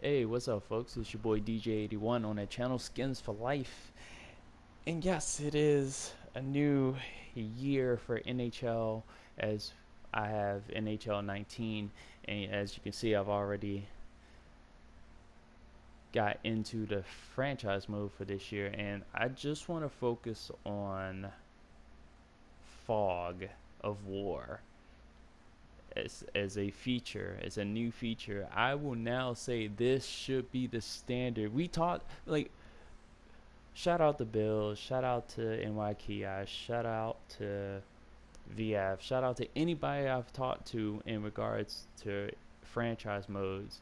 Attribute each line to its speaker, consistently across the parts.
Speaker 1: Hey, what's up, folks? It's your boy DJ81 on the channel Skins for Life. And yes, it is a new year for NHL as I have NHL 19. And as you can see, I've already got into the franchise mode for this year. And I just want to focus on Fog of War as a feature, as a new feature. I will now say this should be the standard. We taught, like, shout out to Bill, shout out to NYKI, shout out to VF, shout out to anybody I've talked to in regards to franchise modes.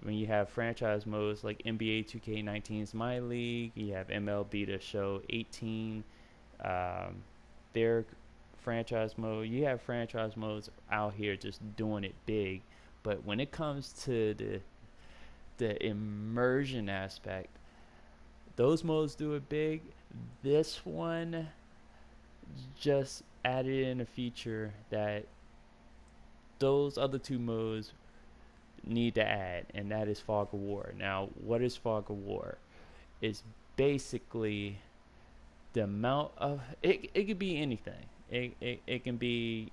Speaker 1: When you have franchise modes like NBA 2K19's My League, you have MLB The Show 18, their franchise mode. You have franchise modes out here just doing it big, but when it comes to the immersion aspect, those modes do it big. This one just added in a feature that those other two modes need to add, and that is Fog of War. Now, what is Fog of War? It's basically the amount of it could be anything. It can be,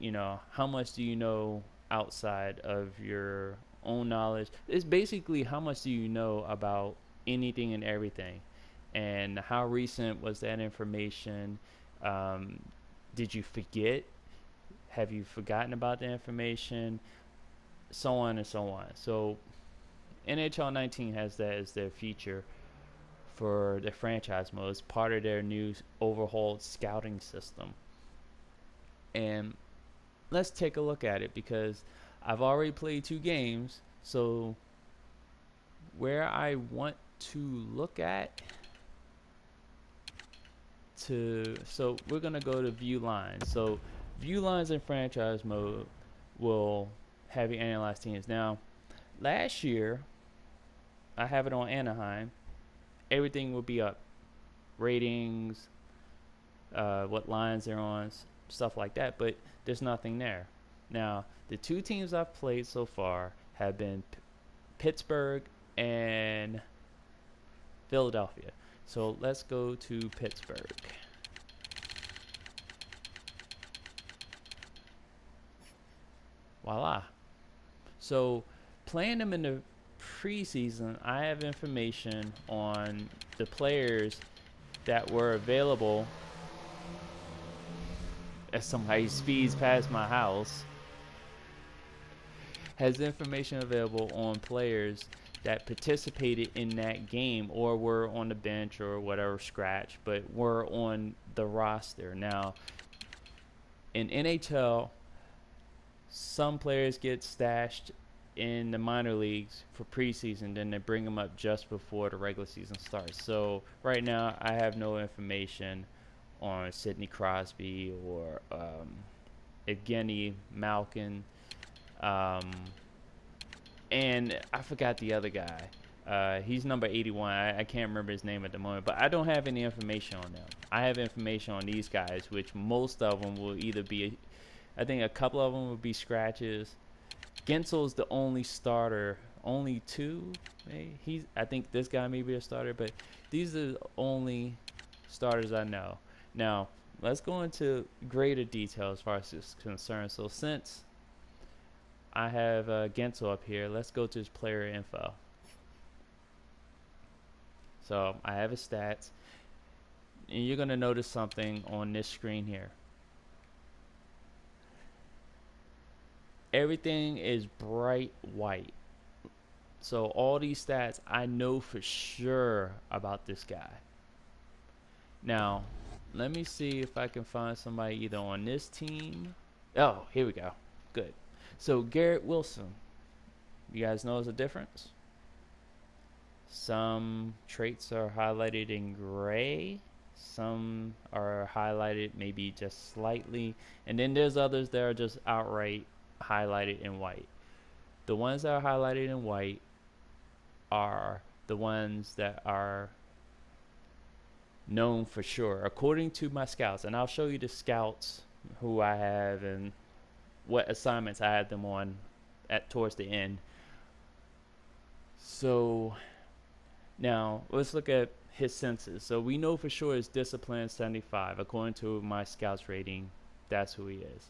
Speaker 1: how much do you know outside of your own knowledge. It's basically how much do you know about anything and everything, and how recent was that information. Did you forget? Have you forgotten about the information? So on and so on. So NHL 19 has that as their feature for the franchise mode. It's part of their new overhauled scouting system. And let's take a look at it, because I've already played 2 games. So where I want to look at so we're gonna go to view lines. So view lines in franchise mode will have you analyze teams. Now, last year I have it on Anaheim. Everything will be up, ratings, what lines they're on, stuff like that. But there's nothing there. Now, the 2 teams I've played so far have been Pittsburgh and Philadelphia. So let's go to Pittsburgh. Voila. So playing them in the preseason, I have information on the players that were available. As somebody speeds past my house, has information available on players that participated in that game or were on the bench or whatever, scratch, but were on the roster. Now, in NHL, some players get stashed in the minor leagues for preseason, then they bring them up just before the regular season starts. So right now I have no information on Sidney Crosby or Evgeny Malkin, and I forgot the other guy. He's number 81. I can't remember his name at the moment, but I don't have any information on them. I have information on these guys, which most of them will either be, I think a couple of them will be scratches. Gensel's the only starter, only 2. Maybe. I think this guy may be a starter, but these are the only starters I know. Now, let's go into greater detail as far as this is concerned. So since I have Gensel up here, let's go to his player info. So I have his stats, and you're going to notice something on this screen here. Everything is bright white. So all these stats, I know for sure about this guy. Now, let me see if I can find somebody either on this team. Oh, here we go. Good. So Garrett Wilson, you guys know there's a difference. Some traits are highlighted in gray. Some are highlighted maybe just slightly. And then there's others that are just outright highlighted in white. The ones that are highlighted in white are the ones that are known for sure, according to my scouts. And I'll show you the scouts who I have and what assignments I had them on at towards the end. So now let's look at his senses. So we know for sure his discipline is 75. According to my scouts rating, that's who he is.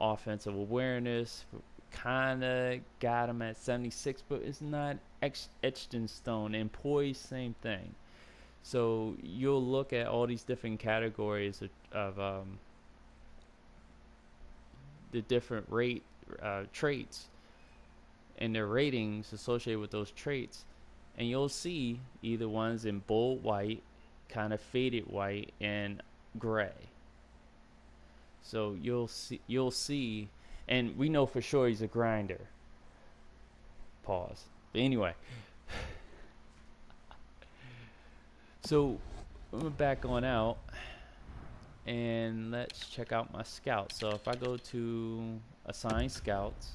Speaker 1: Offensive awareness kind of got him at 76, but it's not etched in stone. And poise, same thing. So you'll look at all these different categories of the different traits and their ratings associated with those traits, and you'll see either ones in bold white, kind of faded white, and gray. So you'll see, and we know for sure he's a grinder. Pause. But anyway, so I'm gonna back on out, and let's check out my scout. So if I go to assign scouts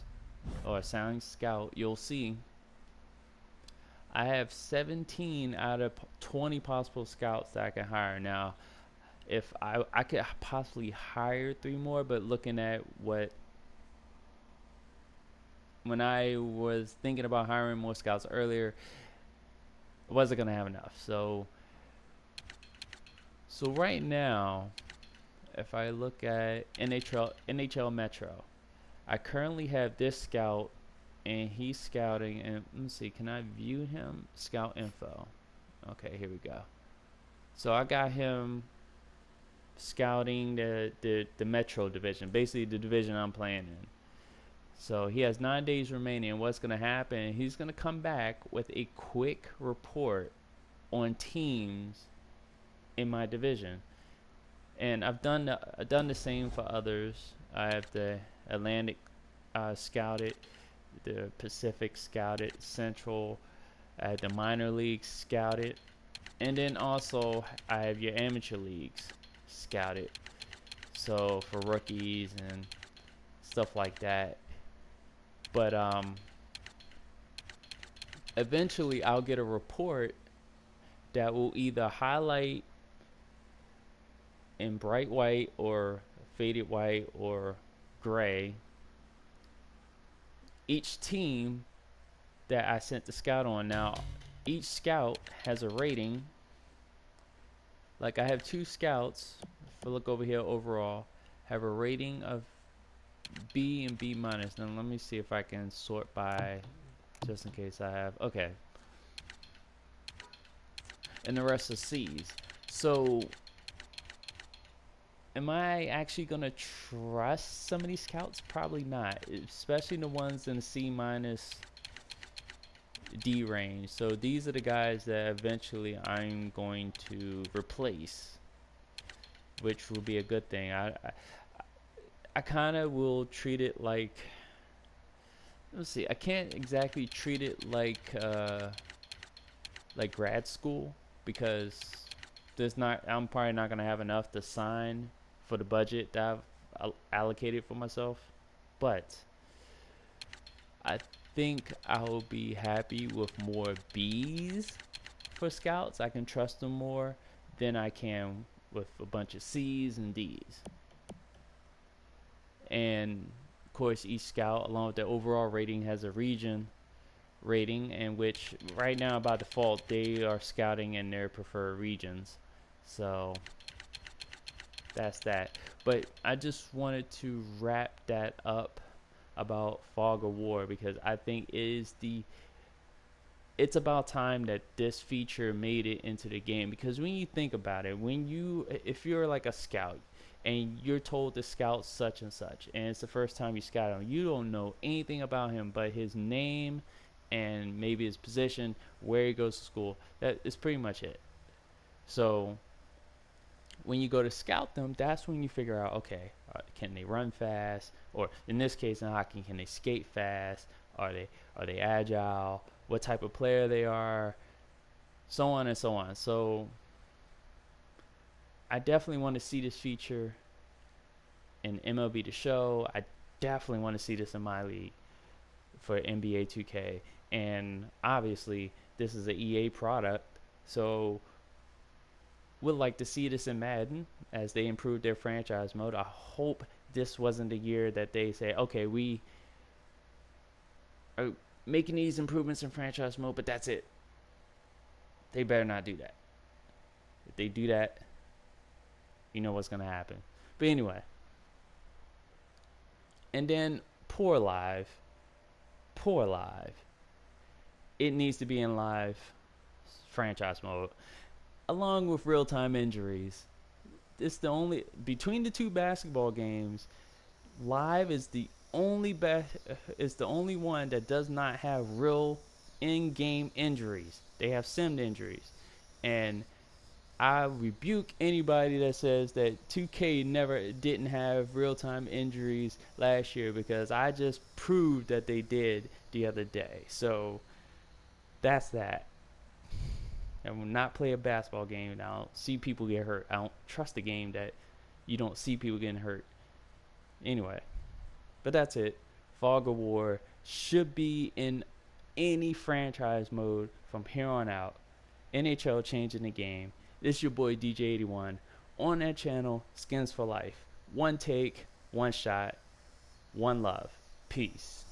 Speaker 1: or assign scout, you'll see I have 17 out of 20 possible scouts that I can hire. Now, if I could possibly hire 3 more, but looking at when I was thinking about hiring more scouts earlier, I wasn't gonna have enough. So right now, if I look at NHL Metro, I currently have this scout, and he's scouting. And let me see, can I view him? Scout info. Okay, here we go. So I got him scouting the Metro division, basically the division I'm playing in. So he has 9 days remaining, and what's going to happen, he's going to come back with a quick report on teams in my division. And I've done the same for others. I have the Atlantic scouted, the Pacific scouted, Central, I have the minor leagues scouted, and then also I have your amateur leagues scouted, so for rookies and stuff like that. But eventually I'll get a report that will either highlight in bright white or faded white or gray each team that I sent the scout on. Now, each scout has a rating. Like I have 2 scouts, if I look over here overall, have a rating of B and B minus. Now let me see if I can sort by, just in case I have, okay. And the rest are C's. So am I actually gonna trust some of these scouts? Probably not, especially the ones in the C minus D range. So these are the guys that eventually I'm going to replace, which will be a good thing. I kind of will treat it like, let's see, I can't exactly treat it like grad school, because I'm probably not gonna have enough to sign for the budget that I've allocated for myself. But I think I'll be happy with more B's for scouts. I can trust them more than I can with a bunch of C's and D's. And of course, each scout, along with the overall rating, has a region rating, in which right now by default they are scouting in their preferred regions. So that's that. But I just wanted to wrap that up about Fog of War, because I think it's about time that this feature made it into the game. Because when you think about it, if you're like a scout and you're told to scout such and such, and it's the first time you scout him, you don't know anything about him but his name and maybe his position, where he goes to school. That is pretty much it. So when you go to scout them, that's when you figure out, okay, can they run fast? Or in this case in hockey, can they skate fast? Are they agile? What type of player they are? So on and so on. So I definitely want to see this feature in MLB The Show. I definitely want to see this in my league for NBA 2K. And obviously, this is an EA product, so would like to see this in Madden as they improve their franchise mode. I hope this wasn't the year that they say, okay, making these improvements in franchise mode, but that's it. They better not do that. If they do that, you know what's going to happen. But anyway. And then Poor Live. It needs to be in live franchise mode. Along with real-time injuries. It's the only, between the two basketball games, live is the only one that does not have real in-game injuries. They have simmed injuries. And I rebuke anybody that says that 2K didn't have real-time injuries last year, because I just proved that they did the other day. So that's that. I will not play a basketball game and I don't see people get hurt. I don't trust a game that you don't see people getting hurt. Anyway, but that's it. Fog of War should be in any franchise mode from here on out. NHL changing the game. This is your boy DJ81 on that channel, Skins for Life. One take, one shot, one love. Peace.